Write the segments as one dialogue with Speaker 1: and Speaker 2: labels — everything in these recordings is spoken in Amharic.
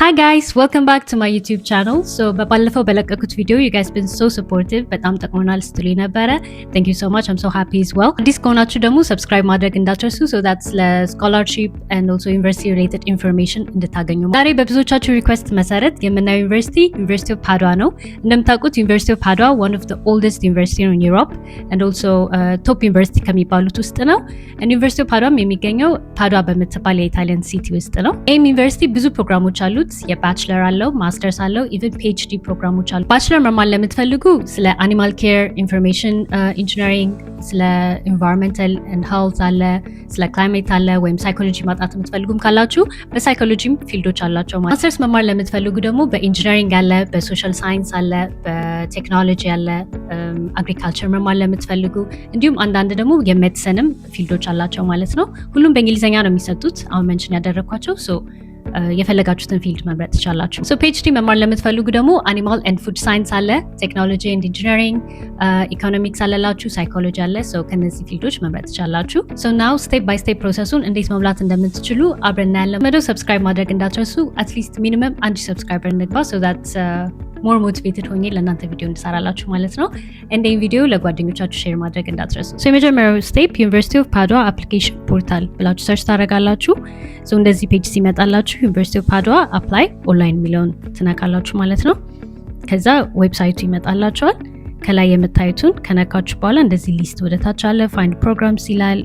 Speaker 1: Hi guys, welcome back to my YouTube channel. So በባለፈው በለቀኩት ቪዲዮ you guys been so supportive በጣም ጠቅሞናል ስትሉኝ ነበረ. Thank you so much. I'm so happy as well. አዲስ ከሆናችሁ ደግሞ subscribe ማድረግ እንዳትረሱ so that's ለscholarship and also university related information እንድታገኙ. ዛሬ በብዙዎቻችሁ ሪኩዌስት መሰረት የምናየው University of Padua ነው. እንደምታውቁት University of Padua one of the oldest university in Europe and also top university ከሚባሉት ውስጥ ነው. and University of Padua የሚገኘው ፓዱዋ በምትባል የኢጣሊያን ሲቲ ውስጥ ነው. ይህም ዩኒቨርሲቲ ብዙ ፕሮግራሞች አሉት. የባችለር አለው፣ ማስተርስ አለው፣ ኢቨን ፒኤችዲ ፕሮግራሞች አሉ። ባችለር መማር ለምትፈልጉ ስለ አኒማል ኬር፣ ኢንፎርሜሽን ኢንጂነሪንግ፣ ስለ ኢንቫይሮንመንታል ኤንድ ሄልዝ አለ፣ ስለ ክላይሜት አለ፣ ወይም ሳይኮሎጂ ማጥናት የምትፈልጉም ካላችሁ በሳይኮሎጂም ፊልዶች አላቸው። ማስተርስ መማር ለምትፈልጉ ደግሞ በኢንጂነሪንግ አለ፣ በሶሻል ሳይንስ አለ፣ በቴክኖሎጂ አለ፣ አግሪካልቸር መማር ለምትፈልጉ እንዲሁም አንዳንድ ደግሞ የሜዲሲንም ፊልዶች አላቸው ማለት ነው። ሁሉም በእንግሊዝኛ ነው የሚሰጡት አሁን መንሽን ያደረኳቸው። የፈለጋችሁትን ፊልድ መምረጥ ትችላላችሁ። ፒኤችዲ መማር ለምትፈልጉ ደግሞ አኒማል ኤንድ ፉድ ሳይንስ አለ፣ ቴክኖሎጂ ኤንድ ኢንጂነሪንግ፣ ኢኮኖሚክስ አለላችሁ፣ ሳይኮሎጂ አለ። ከነዚህ ፊልዶች መምረጥ ትችላላችሁ። ናው ስቴፕ ባይ ስቴፕ ፕሮሰሱን እንዴት መምላት እንደምትችሉ አብረን እናያለን። መደው ሰብስክራይብ ማድረግ እንዳትረሱ። አትሊስት ሚኒመም 1000 ሰብስክራይበር እንግባ so that ሞር ሞቲቬትድ ሆኜ ለእናንተ ቪዲዮ እንድሰራላችሁ ማለት ነው። እንደዚህ ቪዲዮ ለጓደኞቻችሁ ሼር ማድረግ እንዳትረሱ። የመጀመሪያው ስቴፕ ዩኒቨርሲቲ ኦፍ ፓዱዋ አፕሊኬሽን ፖርታል ብላችሁ ሰርች ታደርጋላችሁ። እንደዚህ ፔጅ ሲመጣላችሁ ዩኒቨርሲቲ ኦፍ ፓዱዋ አፕላይ ኦንላይን የሚለውን ትነካላችሁ ማለት ነው። ከዛ ዌብሳይቱ ይመጣላችኋል። ከላይ የምታዩትን ከነካችሁ በኋላ እንደዚህ ሊስት ወደታች አለ። ፋይንድ ፕሮግራምስ ይላል፣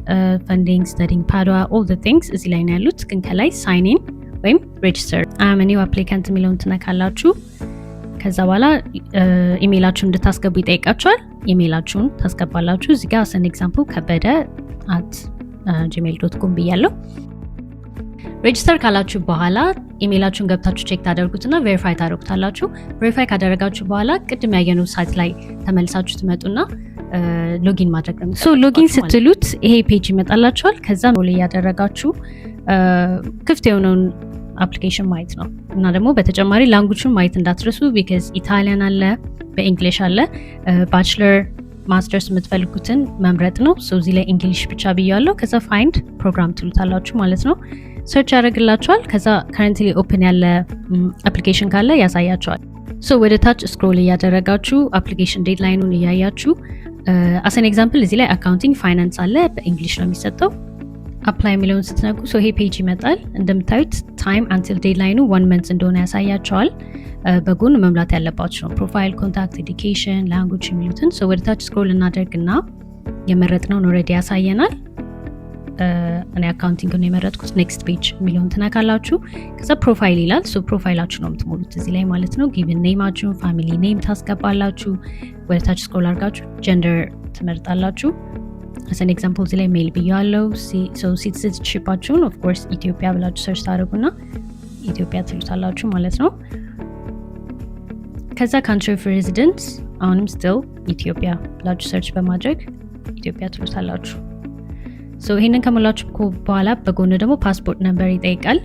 Speaker 1: ፈንዲንግ፣ ስተዲንግ ፓዱዋ ኦል ዘ ቲንግስ እዚህ ላይ ነው ያሉት። ግን ከላይ ሳይን ኢን ወይም ሬጅስተር አም ኒው አፕሊካንት የሚለውን ትነካላችሁ። ከዛ በኋላ ኢሜይላችሁን እንድታስገቡ ይጠይቃችኋል። ኢሜይላችሁን ታስገባላችሁ። እዚህ ጋር አሰን ኤግዛምፕል kabede@gmail.com ብያለሁ። ሬጅስተር ካላችሁ በኋላ ኢሜይላችሁን ገብታችሁ ቼክ ታደርጉትና ቬሪፋይ ታደርጉታላችሁ። ቬሪፋይ ካደረጋችሁ በኋላ ቅድም ያየነው ሳይት ላይ ተመልሳችሁ ትመጡና ሎጊን ማድረግ ነው። ሎጊን ስትሉት ይሄ ፔጅ ይመጣላችኋል። ከዛ ሮል ያደረጋችሁ ክፍት የሆነውን አፕሊኬሽን ማየት ነው እና ደግሞ በተጨማሪ ላንጉጁን ማየት እንዳትረሱ ቢካዝ ኢታሊያን አለ፣ በእንግሊሽ አለ። ባችለር ማስተርስ የምትፈልጉትን መምረጥ ነው። እዚህ ላይ እንግሊሽ ብቻ ብያለሁ። ከዛ ፋይንድ ፕሮግራም ትሉታላችሁ ማለት ነው። ሰርች ያደርግላችኋል። ከዛ ከረንትሊ ኦፕን ያለ አፕሊኬሽን ካለ ያሳያችኋል። ወደ ታች ስክሮል እያደረጋችሁ አፕሊኬሽን ዴድላይኑን እያያችሁ አሰን ኤግዛምፕል እዚህ ላይ አካውንቲንግ ፋይናንስ አለ፣ በእንግሊሽ ነው የሚሰጠው። አፕላይ የሚለውን ስትነኩ ይሄ ፔጅ ይመጣል። እንደምታዩት ታይም አንቲል ዴድላይኑ 1 መንዝ እንደሆነ ያሳያቸዋል። በጎን መምላት ያለባችሁ ነው ፕሮፋይል፣ ኮንታክት፣ ኤዱኬሽን፣ ላንጉጅ የሚሉትን። ወደ ታች ስክሮል እናደርግና የመረጥነውን ኦልሬዲ ያሳየናል። እኔ አካውንቲንግ ነው የመረጥኩት። ኔክስት ፔጅ የሚለውን ትነካላችሁ። ከዛ ፕሮፋይል ይላል። ፕሮፋይላችሁ ነው የምትሞሉት እዚህ ላይ ማለት ነው። ጊቭን ኔማችሁ፣ ፋሚሊ ኔም ታስገባላችሁ። ወደ ታች ስክሮል አድርጋችሁ ጀንደር ትመርጣላችሁ። አሰን ኤግዛምፕል እዚህ ላይ ሜል ብያለሁ። ሲቲዝንሺፓችሁን ኦፍ ኮርስ ኢትዮጵያ ብላችሁ ሰርች ታደርጉና ኢትዮጵያ ትሉታላችሁ ማለት ነው። ከዛ ካንትሪ ኦፍ ሬዚደንስ አሁንም ስቲል ኢትዮጵያ ብላችሁ ሰርች በማድረግ ኢትዮጵያ ትሉታላችሁ። ይሄንን ከሞላችሁ በኋላ በጎን ደግሞ ፓስፖርት ነምበር ይጠይቃል።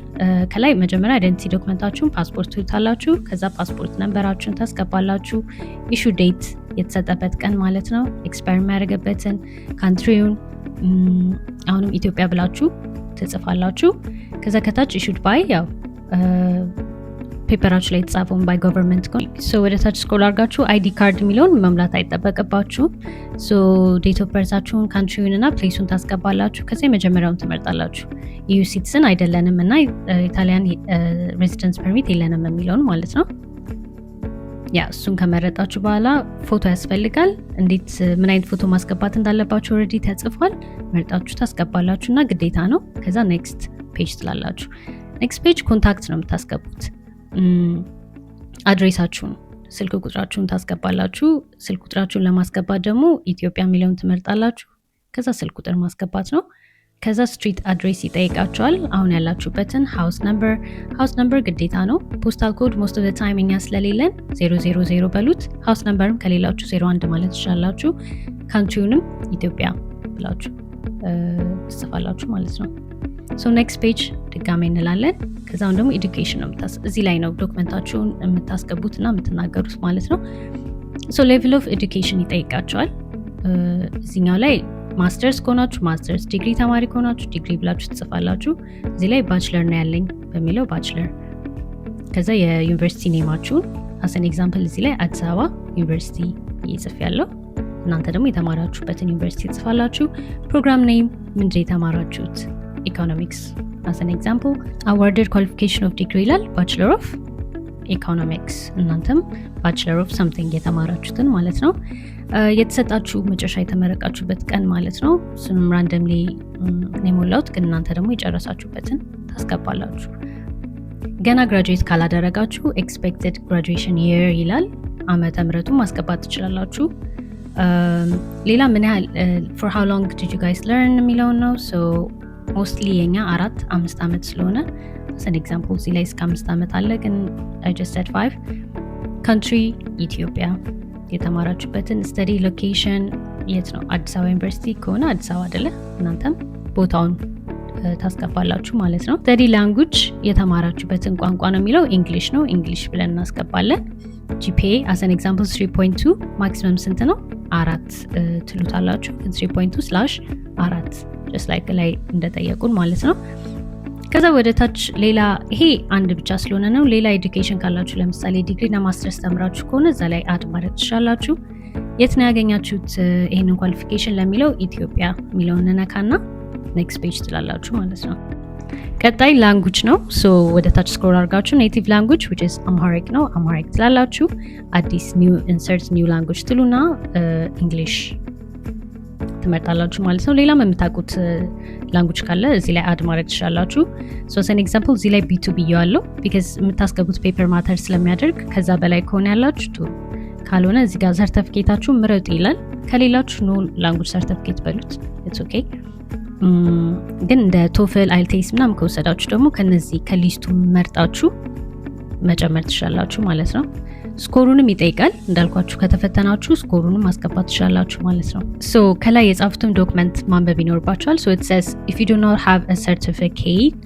Speaker 1: ከላይ መጀመሪያ አይደንቲቲ ዶክመንታችሁን ፓስፖርት ትሉታላችሁ። ከዛ ፓስፖርት ነምበራችሁን ታስገባላችሁ። ኢሹ ዴት የተሰጠበት ቀን ማለት ነው። ኤክስፓየር የሚያደርግበትን፣ ካንትሪውን አሁንም ኢትዮጵያ ብላችሁ ትጽፋላችሁ። ከዛ ከታች ኢሹድ ባይ ያው ፔፐራችሁ ላይ የተጻፈውን ባይ ገቨርንመንት ነው። ወደ ታች ስክሮል አድርጋችሁ አይዲ ካርድ የሚለውን መምላት አይጠበቅባችሁ። ዴት ኦፍ በርዛችሁን፣ ካንትሪውን እና ፕሌሱን ታስገባላችሁ። ከዛ የመጀመሪያውን ትመርጣላችሁ። ኢዩ ሲቲዝን አይደለንም እና ኢታሊያን ሬዚደንስ ፐርሚት የለንም የሚለውን ማለት ነው። እሱን ከመረጣችሁ በኋላ ፎቶ ያስፈልጋል። እንዴት ምን አይነት ፎቶ ማስገባት እንዳለባችሁ ኦልሬዲ ተጽፏል። መርጣችሁ ታስገባላችሁ እና ግዴታ ነው። ከዛ ኔክስት ፔጅ ትላላችሁ። ኔክስት ፔጅ ኮንታክት ነው የምታስገቡት። አድሬሳችሁን፣ ስልክ ቁጥራችሁን ታስገባላችሁ። ስልክ ቁጥራችሁን ለማስገባት ደግሞ ኢትዮጵያ የሚለውን ትመርጣላችሁ። ከዛ ስልክ ቁጥር ማስገባት ነው። ከዛ ስትሪት አድሬስ ይጠይቃቸዋል። አሁን ያላችሁበትን ሃውስ ነምበር ግዴታ ነው። ፖስታል ኮድ ሞስት ኦፍ ዘ ታይም እኛ ስለሌለን 000 በሉት። ሃውስ ነምበርም ከሌላችሁ 01 ማለት ትችላላችሁ። ካንትሪውንም ኢትዮጵያ ብላችሁ ትጽፋላችሁ ማለት ነው። ኔክስት ፔጅ ድጋሜ እንላለን። ከዛውን ደግሞ ኤዱኬሽን ነው እዚህ ላይ ነው ዶክመንታችሁን የምታስገቡት እና የምትናገሩት ማለት ነው። ሌቭል ኦፍ ኤዱኬሽን ይጠይቃቸዋል። እዚህኛው ላይ ማስተርስ ከሆናችሁ ማስተርስ፣ ዲግሪ ተማሪ ከሆናችሁ ዲግሪ ብላችሁ ትጽፋላችሁ። እዚህ ላይ ባችለር ነው ያለኝ በሚለው ባችለር ከዛ የዩኒቨርሲቲ ኔማችሁን as an example እዚህ ላይ አዲስ አበባ ዩኒቨርሲቲ ይጽፋለሁ። እናንተ ደግሞ የተማራችሁበትን ዩኒቨርሲቲ ጽፋላችሁ። ፕሮግራም ኔም ምንድን የተማራችሁት? ኢኮኖሚክስ as an example። awarded qualification of degree ይላል bachelor of economics። እናንተም bachelor of something የተማራችሁትን ማለት ነው። የተሰጣችሁ መጨረሻ የተመረቃችሁበት ቀን ማለት ነው። እሱንም ራንደምሊ የሞላሁት ግን እናንተ ደግሞ የጨረሳችሁበትን ታስገባላችሁ። ገና ግራጁዌት ካላደረጋችሁ expected graduation year ይላል። ዓመተ ምህረቱን ማስገባት ትችላላችሁ። ሌላ ምን ያህል for how long did you guys learn የሚለው ነው። so mostly የኛ 4-5 ዓመት ስለሆነ as an example እዚህ ላይ እስከ 5 ዓመት አለ ግን I just said 5። country ኢትዮጵያ የተማራችሁበትን study location የት ነው? አዲስ አበባ ዩኒቨርሲቲ ከሆነ አዲስ አበባ አይደለ? እናንተም ቦታውን ታስገባላችሁ ማለት ነው። study language የተማራችሁበትን ቋንቋ ነው የሚለው English ነው። English ብለን እናስገባለን። GPA as an example 3.2 maximum ስንት ነው? 4 ትሉታላችሁ። 3.2/4 just like ላይ እንደጠየቁን ማለት ነው። ከዛ ወደ ታች ሌላ ይሄ አንድ ብቻ ስለሆነ ነው። ሌላ ኤዱኬሽን ካላችሁ ለምሳሌ ዲግሪ እና ማስተርስ ተምራችሁ ከሆነ እዛ ላይ አድ ማድረግ ትችላላችሁ። የት ነው ያገኛችሁት ይሄንን ኳሊፊኬሽን ለሚለው ኢትዮጵያ የሚለውን ነካና ኔክስት ፔጅ ትላላችሁ ማለት ነው። ቀጣይ ላንጉጅ ነው። ሶ ወደ ታች ስክሮል አድርጋችሁ ኔቲቭ ላንጉጅ which is አምሃሪክ ነው። አምሃሪክ ትላላችሁ። አዲስ ኒው ኢንሰርት ኒው ላንጉጅ ትሉና እንግሊሽ ትመርጣላችሁ ማለት ነው። ሌላም የምታውቁት ላንጉጅ ካለ እዚህ ላይ አድ ማድረግ ትችላላችሁ። ሶ as an example እዚህ ላይ B2 ብያለሁ because የምታስገቡት ፔፐር ማተር ስለሚያደርግ ከዛ በላይ ከሆነ ያላችሁ ካልሆነ እዚህ ጋር ሰርቲፊኬታችሁ ምረጡ ይላል። ከሌላችሁ ኖ ላንጉጅ ሰርቲፊኬት በሉት it's okay። ግን እንደ ቶፍል አይልቴስ ምናምን ከወሰዳችሁ ደግሞ ከነዚህ ከሊስቱ መርጣችሁ መጨመር ትችላላችሁ ማለት ነው። ስኮሩንም ይጠይቃል እንዳልኳችሁ ከተፈተናችሁ ስኮሩንም ማስገባት ትችላላችሁ ማለት ነው። ሶ ከላይ የጻፉትን ዶክመንት ማንበብ ይኖርባችኋል። so it says if you do not have a certificate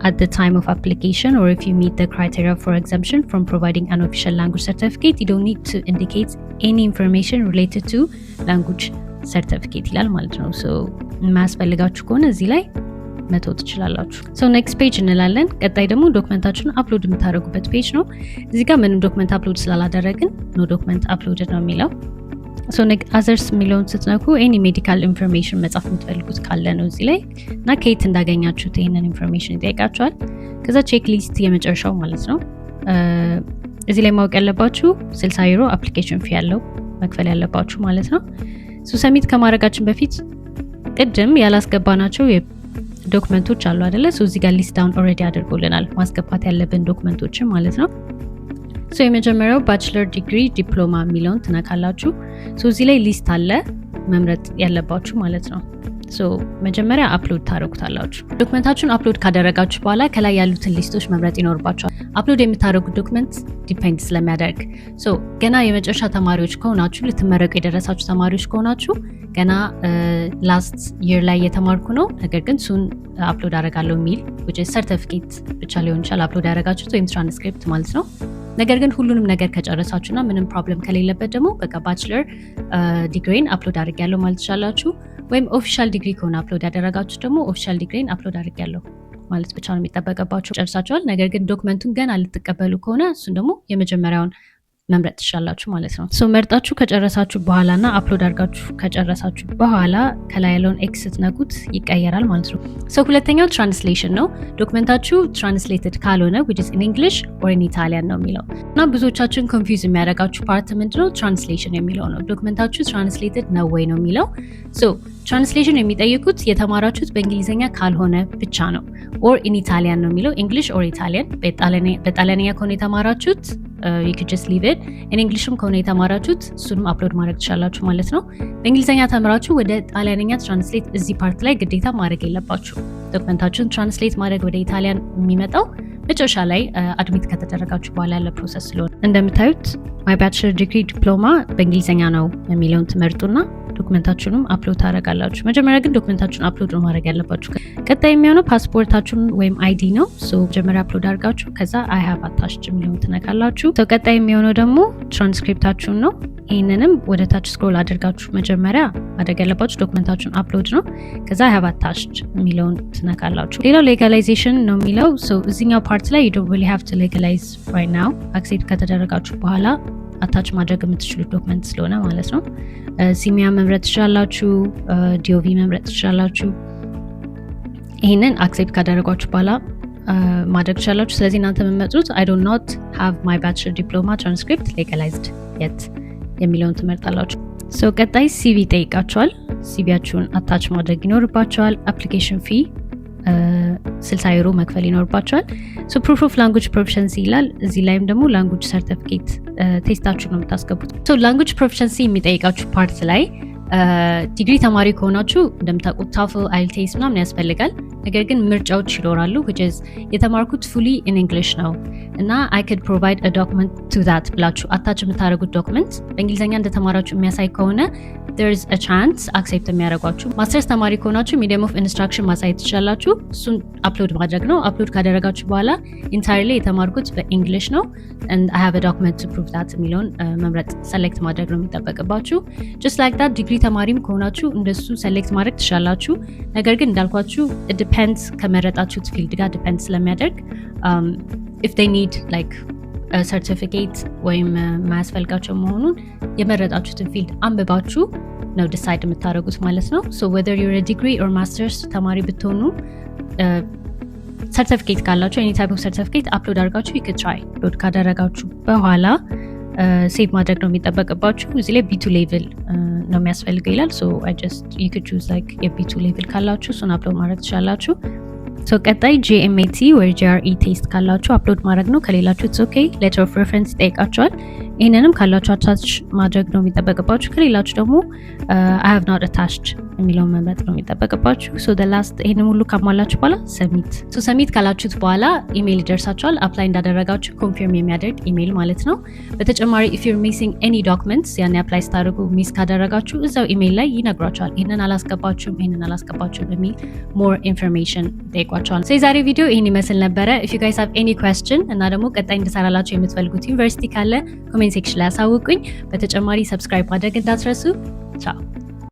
Speaker 1: at the time of application or if you meet the criteria for exemption from providing an official language certificate you don't need to indicate any information related to language certificate ይላል ማለት ነው። so ማስፈልጋችሁ ከሆነ እዚህ ላይ መተው ትችላላችሁ። so next page እንላለን። ቀጣይ ደግሞ ዶክመንታችሁን አፕሎድ የምታደርጉበት ፔጅ ነው። እዚህ ጋር ምንም ዶክመንት አፕሎድ ስላላደረግን no document uploaded ነው የሚለው። so others የሚለውን ስትነኩ any medical information መጻፍ የምትፈልጉት ካለ ነው እዚህ ላይ እና ከየት እንዳገኛችሁት ይሄንን ኢንፎርሜሽን ይጠይቃችኋል። ከዛ ቼክ ሊስት የመጨረሻው ማለት ነው። እዚህ ላይ ማወቅ ያለባችሁ 60 ዩሮ አፕሊኬሽን ፊ ያለው መክፈል ያለባችሁ ማለት ነው። so ሰሚት ከማድረጋችን በፊት ቅድም ያላስገባናቸው ዶክመንቶች አሉ አይደለ? so እዚህ ጋር ሊስት ዳውን ኦሬዲ አድርጎልናል ማስገባት ያለብን ዶክመንቶችን ማለት ነው። so የመጀመሪያው ባችለር ዲግሪ ዲፕሎማ የሚለውን ትነካላችሁ። so እዚህ ላይ ሊስት አለ መምረጥ ያለባችሁ ማለት ነው። so መጀመሪያ አፕሎድ ታደርጉታላችሁ። ዶክመንታችሁን አፕሎድ ካደረጋችሁ በኋላ ከላይ ያሉትን ሊስቶች መምረጥ ይኖርባችኋል። አፕሎድ የምታደርጉት ዶክመንት ዲፔንድ ስለሚያደርግ so ገና የመጨረሻ ተማሪዎች ከሆናችሁ ልትመረቁ የደረሳችሁ ተማሪዎች ከሆናችሁ ገና ላስት ይር ላይ የተማርኩ ነው ነገር ግን ሱን አፕሎድ አደርጋለሁ የሚል which is certificate ብቻ ሊሆን ይችላል አፕሎድ ያደረጋችሁት ወይም ትራንስክሪፕት ማለት ነው። ነገር ግን ሁሉንም ነገር ከጨረሳችሁና ምንም ፕሮብለም ከሌለበት ደግሞ በቃ ባችለር ዲግሪን አፕሎድ አድርጌያለሁ ማለት ትችላላችሁ። ወይም ኦፊሻል ዲግሪ ከሆነ አፕሎድ ያደረጋችሁ ደግሞ ኦፊሻል ዲግሪን አፕሎድ አድርጌያለሁ ማለት ብቻ ነው የሚጠበቅባችሁ። ጨርሳችኋል። ነገር ግን ዶክመንቱን ገና ልትቀበሉ ከሆነ እሱን ደግሞ የመጀመሪያውን መምረጥ ትችላላችሁ ማለት ነው። ሶ መርጣችሁ ከጨረሳችሁ በኋላና አፕሎድ አድርጋችሁ ከጨረሳችሁ በኋላ ከላይ ያለውን ኤክስ ስትነኩት ይቀየራል ማለት ነው። ሶ ሁለተኛው ትራንስሌሽን ነው። ዶክመንታችሁ ትራንስሌትድ ካልሆነ which is in English or in Italian ነው የሚለው እና ብዙዎቻችን ኮንፊውዝ የሚያደርጋችሁ ፓርት ምንድነው? ትራንስሌሽን የሚለው ነው። ዶክመንታችሁ ትራንስሌትድ ነው ወይ ነው የሚለው። ሶ ትራንስሌሽን የሚጠይቁት የተማራችሁት በእንግሊዝኛ ካልሆነ ብቻ ነው። or in Italian ነው የሚለው English or Italian። በጣሊያንኛ ከሆነ የተማራችሁት you could just leave it in Englishም ከሆነ የተማራችሁት እሱንም አፕሎድ ማድረግ ትችላላችሁ ማለት ነው። በእንግሊዝኛ ተምራችሁ ወደ ጣሊያንኛ ትራንስሌት እዚህ ፓርት ላይ ግዴታ ማድረግ የለባችሁ። ዶክመንታችሁን ትራንስሌት ማድረግ ወደ ኢታሊያን የሚመጣው መጨረሻ ላይ አድሚት ከተደረጋችሁ በኋላ ያለ ፕሮሰስ ስለሆነ እንደምታዩት my bachelor degree diploma በእንግሊዝኛ ነው የሚለውን ትመርጡና ዶክመንታችሁንም አፕሎድ ታደርጋላችሁ። መጀመሪያ ግን ዶክመንታችሁን አፕሎድ ማድረግ ያለባችሁ። ቀጣይ የሚሆነው ፓስፖርታችሁን ወይም አይዲ ነው። ሶ መጀመሪያ አፕሎድ አድርጋችሁ ከዛ I have attached የሚለውን ትነካላችሁ። ቀጣይ የሚሆነው ደግሞ ትራንስክሪፕታችሁን ነው። ይሄንንም ወደ ታች ስክሮል አድርጋችሁ መጀመሪያ ማድረግ ያለባችሁ ዶክመንታችሁን አፕሎድ ነው። ከዛ I have attached የሚለውን ትነካላችሁ። ሌላው ሌጋላይዜሽን ነው የሚለው። እዚህኛው ፓርት ላይ you don't really have to legalize right now። አክሴፕት ከተደረጋችሁ በኋላ አታች ማድረግ የምትችሉት ዶክመንት ስለሆነ ማለት ነው። ሲሚያ መምረጥ ትችላላችሁ፣ ዲኦቪ መምረጥ ትችላላችሁ። ይሄንን አክሴፕት ካደረጋችሁ በኋላ ማድረግ ትችላላችሁ። ስለዚህ እናንተ የምትመጡት I do not have my bachelor diploma transcript legalized yet የሚለውን ትመርጣላችሁ። ቀጣይ ሲቪ ጠይቃችኋል። ሲቪያችሁን አታች ማድረግ ይኖርባችኋል። አፕሊኬሽን ፊ 60 ዩሮ መክፈል ይኖርባችኋል። ፕሩፍ ኦፍ ላንጉጅ ፕሮፊሸንሲ ይላል። እዚህ ላይም ደግሞ ላንጉጅ ሰርቲፊኬት ቴስታችሁ ነው የምታስገቡት። ላንጉጅ ፕሮፊሸንሲ የሚጠይቃችሁ ፓርት ላይ ዲግሪ ተማሪ ከሆናችሁ እንደምታውቁት ታፍል አይልቴስ ምናምን ያስፈልጋል። ነገር ግን ምርጫዎች ይኖራሉ which is የተማርኩት fully in English ነው እና I could provide a document to that ብላችሁ አታች የምታደርጉት ዶክመንት በእንግሊዝኛ እንደተማራችሁ የሚያሳይ ከሆነ there's a chance አክሴፕት የሚያደርጓችሁ። ማስተርስ ተማሪ ከሆናችሁ medium of instruction ማሳየት ትችላላችሁ። እሱን አፕሎድ ማድረግ ነው። አፕሎድ ካደረጋችሁ በኋላ entirely የተማርኩት በእንግሊሽ ነው and I have a document to prove that የሚለውን መምረጥ ሰሌክት ማድረግ ነው የሚጠበቅባችሁ። just like that ዲግሪ ተማሪም ከሆናችሁ እንደሱ ሰሌክት ማድረግ ትችላላችሁ። ነገር ግን እንዳልኳችሁ it depends ከመረጣችሁት ፊልድ ጋር ዲፔንድ ስለሚያደርግ if they need like a certificate ወይም ማያስፈልጋቸው መሆኑን የመረጣችሁትን ፊልድ አንብባችሁ ነው ዲሳይድ የምታደርጉት ማለት ነው። whether you're a degree or masters ተማሪ ብትሆኑ ሰርቲፊኬት ካላችሁ any type of certificate አፕሎድ አድርጋችሁ you could try አፕሎድ ካደረጋችሁ በኋላ ሴቭ ማድረግ ነው የሚጠበቅባችሁ። እዚህ ላይ B2 ሌቭል ነው የሚያስፈልገው ይላል። you could choose like የB2 ሌቭል ካላችሁ እሱን አፕሎድ ማድረግ ትችላላችሁ። ቀጣይ GMAT ወይ GRE ቴስት ካላችሁ አፕሎድ ማድረግ ነው። ከሌላችሁ it's okay። letter of reference ይጠይቃችኋል። ይሄንንም ካላችሁ አታች ማድረግ ነው የሚጠበቅባችሁ። ከሌላችሁ ደግሞ I have not attached የሚለውን መምረጥ ነው የሚጠበቅባችሁ። the last ይሄንን ሁሉ ካሟላችሁ በኋላ ሰሚት ካላችሁት በኋላ ኢሜይል ይደርሳችኋል። አፕላይ እንዳደረጋችሁ ኮንፊርም የሚያደርግ ኢሜይል ማለት ነው። በተጨማሪ if you're missing any documents ያኔ አፕላይ ስታደርጉ ሚስ ካደረጋችሁ እዛው ኢሜይል ላይ ይነግሯችኋል። ይሄንን አላስገባችሁም የሚል more information ይጠይቋችኋል። የዛሬ ቪዲዮ ይሄን ይመስል ነበረ። if you guys have any question እና ደግሞ ቀጣይ እንድሰራላችሁ የምትፈልጉት ዩኒቨርሲቲ ካለ ኮሜንት ሴክሽን ላይ አሳውቁኝ። በተጨማሪ ሰብስክራይብ ማድረግ እንዳትረሱ። ቻው